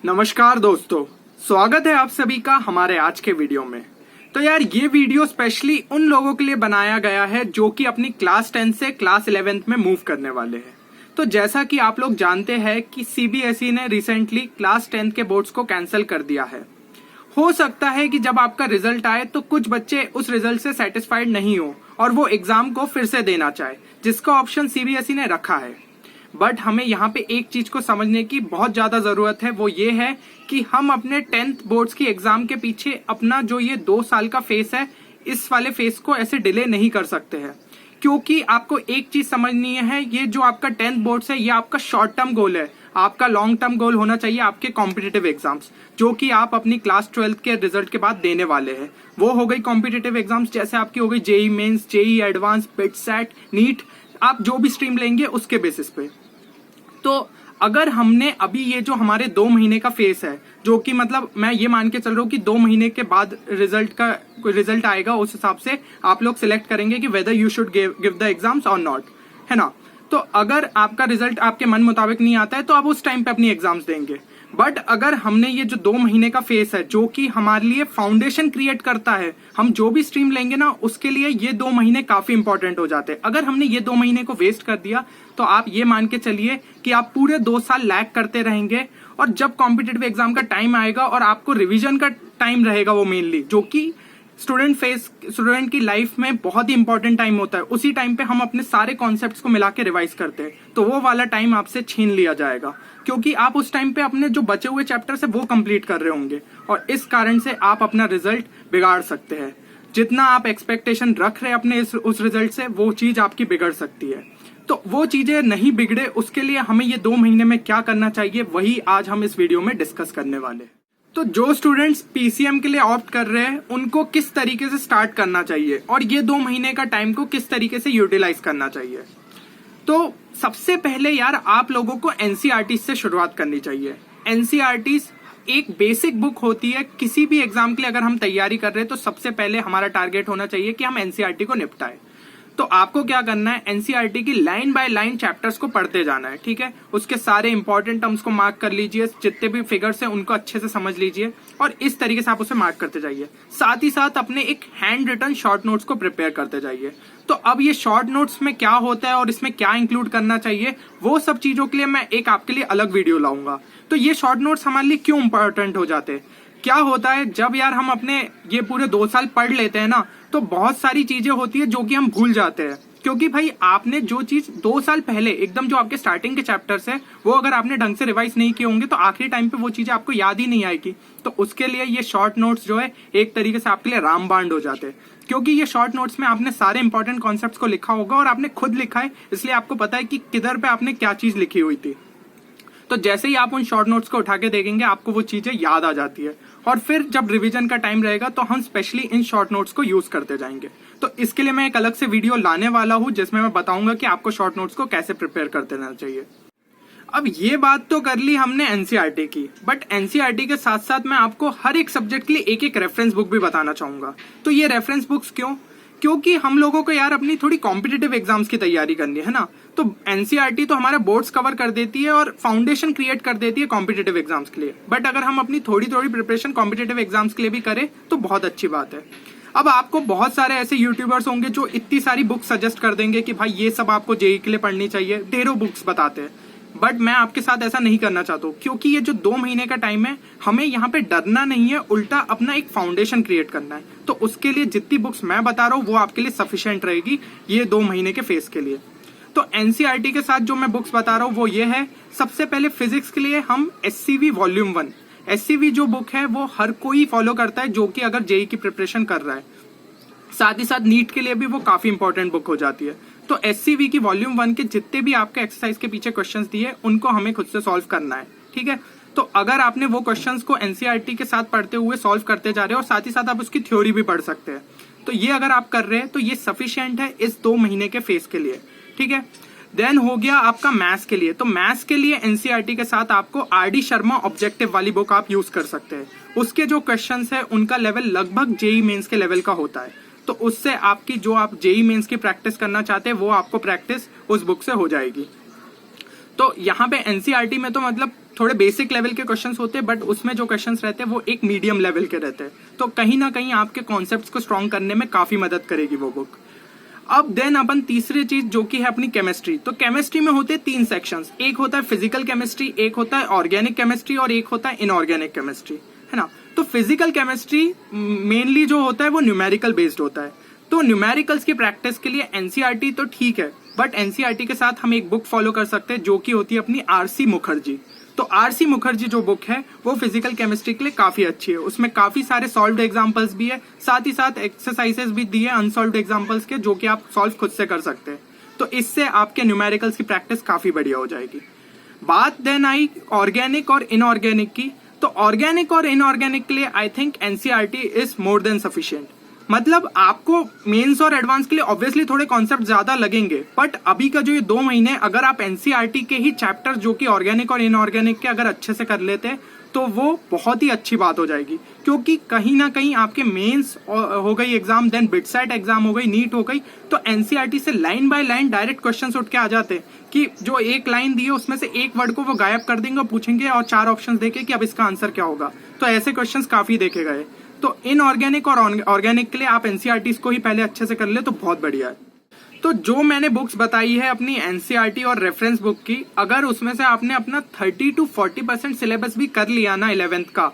नमस्कार दोस्तों, स्वागत है आप सभी का हमारे आज के वीडियो में। तो यार ये वीडियो स्पेशली उन लोगों के लिए बनाया गया है जो कि अपनी क्लास 10 से क्लास 11th में मूव करने वाले हैं। तो जैसा कि आप लोग जानते हैं कि सीबीएसई ने रिसेंटली क्लास 10 के बोर्ड्स को कैंसिल कर दिया है। हो सकता है कि जब आपका रिजल्ट आए तो कुछ बच्चे उस रिजल्ट से सेटिस्फाइड नहीं हो और वो एग्जाम को फिर से देना चाहे, जिसका ऑप्शन सीबीएसई ने रखा है। बट हमें यहाँ पे एक चीज को समझने की बहुत ज्यादा जरूरत है, वो ये है कि हम अपने 10th बोर्ड्स की एग्जाम के पीछे अपना जो ये 2 साल का फेस है, इस वाले फेस को ऐसे डिले नहीं कर सकते हैं। क्योंकि आपको एक चीज समझनी है, ये जो आपका 10th बोर्ड्स है ये आपका शॉर्ट टर्म गोल है। आपका लॉन्ग टर्म गोल होना चाहिए आपके कॉम्पिटिटिव एग्जाम्स, जो कि आप अपनी क्लास 12th के रिजल्ट के बाद देने वाले हैं। वो हो गई कॉम्पिटिटिव एग्जाम्स, जैसे आपकी हो गई JEE Mains, JEE advance, BITSAT, NEET, आप जो भी स्ट्रीम लेंगे उसके बेसिस पे। तो अगर हमने अभी ये जो हमारे 2 महीने का फेस है, जो कि मतलब मैं ये मान के चल रहा हूँ कि 2 महीने के बाद रिजल्ट आएगा, उस हिसाब से आप लोग सिलेक्ट करेंगे कि whether you should give the exams और नॉट, है ना। तो अगर आपका रिजल्ट आपके मन मुताबिक नहीं आता है तो आप उस टाइम पे अपनी एग्जाम्स देंगे। बट अगर हमने ये जो 2 महीने का फेस है, जो कि हमारे लिए फाउंडेशन क्रिएट करता है, हम जो भी स्ट्रीम लेंगे ना उसके लिए ये 2 महीने काफी इंपॉर्टेंट हो जाते हैं। अगर हमने ये 2 महीने को वेस्ट कर दिया तो आप ये मान के चलिए कि आप पूरे 2 साल लैग करते रहेंगे। और जब कॉम्पिटिटिव एग्जाम का टाइम आएगा और आपको रिविजन का टाइम रहेगा, वो मेनली जो कि स्टूडेंट की लाइफ में बहुत ही इंपॉर्टेंट टाइम होता है, उसी टाइम पे हम अपने सारे कॉन्सेप्ट्स को मिला के रिवाइज करते हैं, तो वो वाला टाइम आपसे छीन लिया जाएगा। क्योंकि आप उस टाइम पे अपने जो बचे हुए चैप्टर्स है वो कंप्लीट कर रहे होंगे और इस कारण से आप अपना रिजल्ट बिगाड़ सकते हैं। जितना आप एक्सपेक्टेशन रख रहे हैं अपने उस रिजल्ट से, वो चीज आपकी बिगड़ सकती है। तो वो चीजें नहीं बिगड़े, उसके लिए हमें ये 2 महीने में क्या करना चाहिए, वही आज हम इस वीडियो में डिस्कस करने वाले हैं। तो जो स्टूडेंट्स पीसीएम के लिए ऑप्ट कर रहे हैं उनको किस तरीके से स्टार्ट करना चाहिए और ये 2 महीने का टाइम को किस तरीके से यूटिलाइज करना चाहिए। तो सबसे पहले यार आप लोगों को एनसीईआरटी से शुरुआत करनी चाहिए। एनसीईआरटी एक बेसिक बुक होती है। किसी भी एग्जाम के लिए अगर हम तैयारी कर रहे हैं तो सबसे पहले हमारा टारगेट होना चाहिए कि हम एनसीईआरटी को निपटाएं। तो आपको क्या करना है, एनसीईआरटी की लाइन बाय लाइन चैप्टर्स को पढ़ते जाना है, ठीक है। उसके सारे इंपॉर्टेंट टर्म्स को मार्क कर लीजिए, जितने भी फिगर्स हैं उनको अच्छे से समझ लीजिए और इस तरीके से आप उसे मार्क करते जाइए। साथ ही साथ अपने एक हैंड रिटन शॉर्ट नोट्स को प्रिपेयर करते जाइए। तो अब ये शॉर्ट नोट्स में क्या होता है और इसमें क्या इंक्लूड करना चाहिए, वो सब चीजों के लिए मैं एक आपके लिए अलग वीडियो लाऊंगा। तो ये शॉर्ट नोट्स हमारे लिए क्यों इंपॉर्टेंट हो जाते हैं, क्या होता है जब यार हम अपने ये पूरे 2 साल पढ़ लेते हैं ना, तो बहुत सारी चीजें होती है जो कि हम भूल जाते हैं। क्योंकि भाई आपने जो चीज 2 साल पहले एकदम जो आपके स्टार्टिंग के चैप्टर्स है वो अगर आपने ढंग से रिवाइज नहीं किए होंगे तो आखिरी टाइम पे वो चीजें आपको याद ही नहीं आएगी। तो उसके लिए ये शॉर्ट नोट्स जो है एक तरीके से आपके लिए रामबाण हो जाते हैं। क्योंकि ये शॉर्ट नोट्स में आपने सारे इंपॉर्टेंट कॉन्सेप्ट्स को लिखा होगा और आपने खुद लिखा है, इसलिए आपको पता है कि किधर पे आपने क्या चीज लिखी हुई थी। तो जैसे ही आप उन शॉर्ट नोट्स को उठा के देखेंगे आपको वो चीजें याद आ जाती है और फिर जब रिवीजन का टाइम रहेगा तो हम स्पेशली इन शॉर्ट नोट्स को यूज करते जाएंगे। तो इसके लिए मैं एक अलग से वीडियो लाने वाला हूं जिसमें मैं बताऊंगा कि आपको शॉर्ट नोट्स को कैसे प्रिपेयर करते रहना चाहिए। अब ये बात तो कर ली हमने एनसीईआरटी की, बट एनसीईआरटी के साथ साथ मैं आपको हर एक सब्जेक्ट के लिए एक एक रेफरेंस बुक भी बताना चाहूंगा। तो ये रेफरेंस बुक्स क्यों, क्योंकि हम लोगों को यार अपनी थोड़ी कॉम्पिटिटिव एग्जाम्स की तैयारी करनी है ना। तो एनसीईआरटी तो हमारे बोर्ड्स कवर कर देती है और फाउंडेशन क्रिएट कर देती है कॉम्पिटिटिव एग्जाम्स के लिए, बट अगर हम अपनी थोड़ी थोड़ी प्रिपरेशन कॉम्पिटिटिव एग्जाम्स के लिए भी करें तो बहुत अच्छी बात है। अब आपको बहुत सारे ऐसे यूट्यूबर्स होंगे जो इतनी सारी बुक्स सजेस्ट कर देंगे कि भाई ये सब आपको जेईई के लिए पढ़नी चाहिए, ढेरों बुक्स बताते हैं। बट मैं आपके साथ ऐसा नहीं करना चाहता हूँ, क्योंकि ये जो 2 महीने का टाइम है हमें यहाँ पे डरना नहीं है, उल्टा अपना एक फाउंडेशन क्रिएट करना है। तो उसके लिए जितनी बुक्स मैं बता रहा हूँ वो आपके लिए सफिशिएंट रहेगी ये 2 महीने के फेस के लिए। तो एनसीईआरटी के साथ जो मैं बुक्स बता रहा हूँ वो ये है। सबसे पहले फिजिक्स के लिए हम एससीवी वॉल्यूम 1, एससीवी जो बुक है वो हर कोई फॉलो करता है जो कि अगर जेईई की प्रिपरेशन कर रहा है। साथ ही साथ नीट के लिए भी वो काफी इंपॉर्टेंट बुक हो जाती है। तो एससीवी की वॉल्यूम 1 के जितने भी आपके एक्सरसाइज के पीछे क्वेश्चंस दिए उनको हमें खुद से सॉल्व करना है, ठीक है। तो अगर आपने वो क्वेश्चंस को एनसीईआरटी के साथ पढ़ते हुए सॉल्व करते जा रहे हो और साथ ही साथ आप उसकी थ्योरी भी पढ़ सकते हैं, तो ये अगर आप कर रहे हैं तो ये सफिशिएंट है इस 2 महीने के फेस के लिए, ठीक है। देन हो गया आपका मैथ्स के लिए। तो मैथ्स के लिए एनसीईआरटी के साथ आपको आरडी शर्मा ऑब्जेक्टिव वाली बुक आप यूज कर सकते हैं। उसके जो क्वेश्चंस है उनका लेवल लगभग जेईई मेंस के लेवल का होता है। तो उससे आपकी जो आप जेईई मेंस की प्रैक्टिस करना चाहते हैं वो आपको प्रैक्टिस उस बुक से हो जाएगी। तो यहाँ पे एनसीईआरटी में तो मतलब थोड़े बेसिक लेवल के क्वेश्चंस होते हैं, बट उसमें जो क्वेश्चंस रहते हैं वो एक मीडियम लेवल के रहते हैं। तो कहीं ना कहीं आपके कॉन्सेप्ट्स को स्ट्रॉन्ग करने में काफी मदद करेगी वो बुक। अब देन अपन तीसरी चीज जो कि है अपनी केमिस्ट्री। तो केमिस्ट्री में होते हैं 3 सेक्शंस, एक होता है फिजिकल केमिस्ट्री, एक होता है ऑर्गेनिक केमिस्ट्री और एक होता है इनऑर्गेनिक केमिस्ट्री, है ना। तो फिजिकल केमिस्ट्री मेनली जो होता है वो न्यूमेरिकल बेस्ड होता है। तो न्यूमेरिकल्स की प्रैक्टिस के लिए एनसीईआरटी तो ठीक है, बट एनसीईआरटी के साथ हम एक बुक फॉलो कर सकते हैं जो कि होती है अपनी आरसी मुखर्जी। तो आरसी मुखर्जी जो बुक है वो फिजिकल केमिस्ट्री के लिए काफी अच्छी है। उसमें काफी सारे सॉल्व्ड एग्जांपल्स भी है, साथ ही साथ एक्सरसाइजेस भी दिए अनसॉल्व्ड एग्जांपल्स के, जो कि आप सॉल्व खुद से कर सकते हैं। तो इससे आपके न्यूमेरिकल्स की प्रैक्टिस काफी बढ़िया हो जाएगी। बात देन आई ऑर्गेनिक और इनऑर्गेनिक की। तो ऑर्गेनिक और इनऑर्गेनिक के लिए I think NCERT is more than sufficient. मतलब आपको मेंस और एडवांस के लिए ऑब्वियसली थोड़े कॉन्सेप्ट ज्यादा लगेंगे, बट अभी का जो ये 2 महीने अगर आप एनसीईआरटी के ही चैप्टर जो कि ऑर्गेनिक और इनऑर्गेनिक के अगर अच्छे से कर लेते हैं तो वो बहुत ही अच्छी बात हो जाएगी। क्योंकि कहीं ना कहीं आपके मेंस हो गई एग्जाम, देन बिटसेट एग्जाम हो गई, नीट हो गई, तो एनसीईआरटी से line by line direct question उठ के आ जाते हैं कि जो एक लाइन दी है उसमें से एक वर्ड को वो गायब कर देंगे और पूछेंगे और 4 ऑप्शन देके कि अब इसका आंसर क्या होगा। तो ऐसे क्वेश्चन काफी देखे गए। तो इनऑर्गेनिक और ऑर्गेनिक के लिए आप एनसीईआरटी को ही पहले अच्छे से कर ले तो बहुत बढ़िया है। तो जो मैंने बुक्स बताई है अपनी एनसीईआरटी और रेफरेंस बुक की, अगर उसमें से आपने अपना 30 to 40% सिलेबस भी कर लिया ना 11th का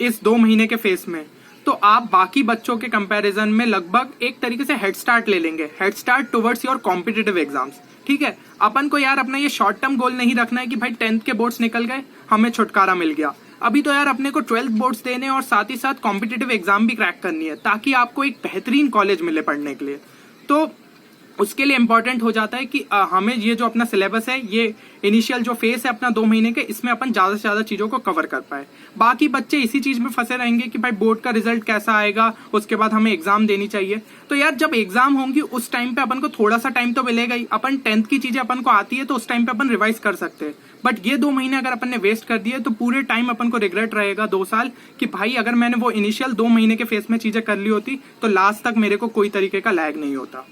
इस 2 महीने के फेस में, तो आप बाकी बच्चों के कंपैरिजन में लगभग एक तरीके से हेड स्टार्ट ले लेंगे, head start towards your competitive exams. ठीक है, अपन को यार अपना ये शॉर्ट टर्म गोल नहीं रखना है कि भाई 10th के बोर्ड्स निकल गए हमें छुटकारा मिल गया। अभी तो यार अपने को 12th बोर्ड्स देने और साथ ही साथ कॉम्पिटिटिव एग्जाम भी क्रैक करनी है ताकि आपको एक बेहतरीन कॉलेज मिले पढ़ने के लिए। तो उसके लिए इंपॉर्टेंट हो जाता है कि हमें ये जो अपना सिलेबस है, ये इनिशियल जो फेस है अपना 2 महीने के, इसमें अपन ज्यादा से ज्यादा चीजों को कवर कर पाए। बाकी बच्चे इसी चीज में फंसे रहेंगे कि भाई बोर्ड का रिजल्ट कैसा आएगा, उसके बाद हमें एग्जाम देनी चाहिए। तो यार जब एग्जाम होंगी उस टाइम पे अपन को थोड़ा सा टाइम तो मिलेगा ही। अपन 10th की चीजें अपन को आती है तो उस टाइम पे अपन रिवाइज कर सकते हैं, बट ये 2 महीने अगर अपन ने वेस्ट कर दिए तो पूरे टाइम अपन को रिग्रेट रहेगा 2 साल कि भाई अगर मैंने वो इनिशियल 2 महीने के फेस में चीजें कर ली होती तो लास्ट तक मेरे को कोई तरीके का लैग नहीं होता।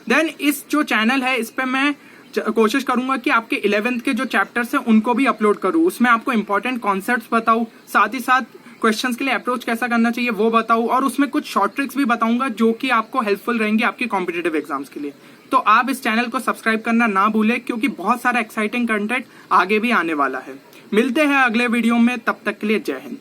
देन इस जो चैनल है इस पे मैं कोशिश करूंगा कि आपके 11th के जो चैप्टर्स हैं उनको भी अपलोड करूं, उसमें आपको इंपॉर्टेंट कॉन्सेप्ट्स बताऊं, साथ ही साथ क्वेश्चंस के लिए अप्रोच कैसा करना चाहिए वो बताऊं, और उसमें कुछ शॉर्ट ट्रिक्स भी बताऊंगा जो कि आपको हेल्पफुल रहेंगी आपकी कॉम्पिटिटिव एग्जाम्स के लिए। तो आप इस चैनल को सब्सक्राइब करना ना भूलें क्योंकि बहुत सारा एक्साइटिंग कंटेंट आगे भी आने वाला है। मिलते हैं अगले वीडियो में, तब तक के लिए जय हिंद।